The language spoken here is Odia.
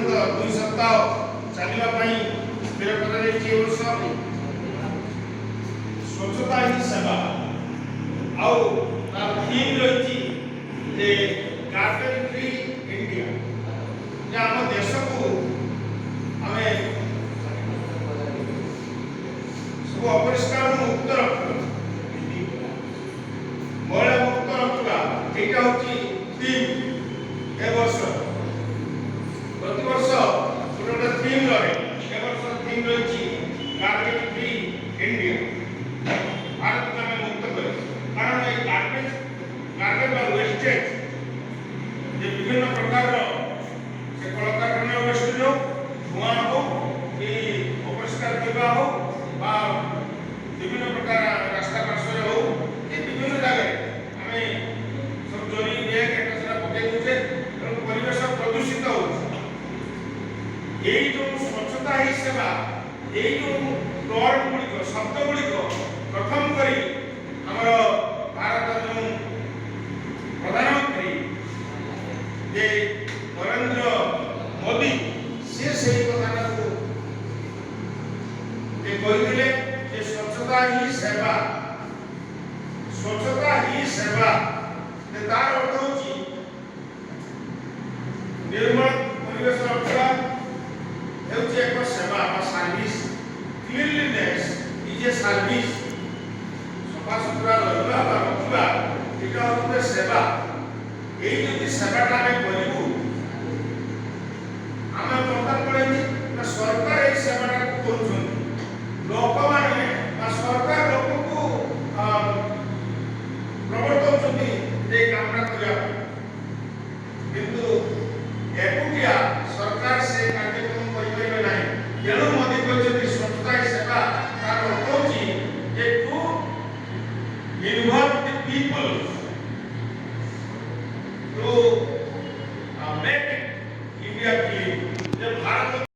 ଦୁଇ ସପ୍ତାହ ଚାଲିବା ପାଇଁ ସ୍ଥିର କରାଯାଇଛି। ଏ ବର୍ଷ ସ୍ୱଚ୍ଛତା ହିଁ ସେବା ଆଉ ତାର ଥିମ୍ ରହିଛି ଯେ ଗାର୍ବେଜ ଫ୍ରି ଇଣ୍ଡିଆ, ଯେ ଆମ ଦେଶକୁ ଆମେ ସବୁ ଅପରିଷ୍କାର ମୁକ୍ତ ରଖିବା, ମଇଳା ମୁକ୍ତ ରଖିବା, ଏଇଟା ହଉଛି ଥିମ୍। ଏ ବର୍ଷ ପ୍ରତିବର୍ଷ ଗୋଟେ ଗୋଟେ ଥିମ୍ ରହେ। ଏ ବର୍ଷ ଥିମ୍ ରହିଛି ଗାର୍ବେଜ ଫ୍ରି ଇଣ୍ଡିଆ, ଭାରତକୁ ଆମେ ମୁକ୍ତ କରିବା। କାରଣ এই ଗାର୍ବେଜ ବା ୱେଷ୍ଟେଜ ଯେ ବିଭିନ୍ନ ପ୍ରକାରର ସେ କଳକାରଖାନା ୱେଷ୍ଟେଜ ହଉ, ଧୂଆଁ ହଉ କି ଅପରିଷ୍କାର ଥିବା ହଉ ବା ବିଭିନ୍ନ ପ୍ରକାର ରାସ୍ତା ପାର୍ଶ୍ୱରେ ହଉ କି ବିଭିନ୍ନ ଜାଗାରେ ଆମେ ସବୁ ଜରି ବ୍ୟାଗ୍ ଏଟା ସେଟା ପକେଇ ଦେଉଛେ, ତେଣୁ ପରିବେଶ ପ୍ରଦୂଷିତ ହେଉଛି। ଏଇ ଯେଉଁ ସ୍ୱଚ୍ଛତା ହିଁ ସେବା, ଏଇ ଯେଉଁ ୱାର୍ଡ ଗୁଡ଼ିକ ଶବ୍ଦ ଗୁଡ଼ିକ ପ୍ରଥମ କରି ଆମର ଭାରତର ଯେଉଁ ପ୍ରଧାନମନ୍ତ୍ରୀ ଯେ ନରେନ୍ଦ୍ର ମୋଦି ସେ ସେହି କଥାଟାକୁ କହିଥିଲେ ଯେ ସ୍ୱଚ୍ଛତା ହିଁ ସେବା, ସ୍ୱଚ୍ଛତା ହିଁ ସେବା। ତାର ଅର୍ଥ ହେଉଛି ନିର୍ମଳ ପରିବେଶ ରଖିବା ହେଉଛି ଏକ ସେବା ବା service. Cleanliness is a service. ସଫାସୁତୁରା ରହିବା ବା ରଖିବା ଏଇଟା ହେଉଛି ସେବା। এই যদি সেবাটা আমি করিবু, আমি প্রদান করেছি না সরকার এই সেবাটা করছেন, লোক মানে বা সরকার লোককে প্রবর্তন এই কামটা করা, কিন্তু একুটিয়া সরকার সে কার্যক্রম করিপারে না। তেণু মোদি କହିଛନ୍ତି স্বচ্ছতা হি সেবা, তার অর্থ হচ্ছে যে two involve the people to make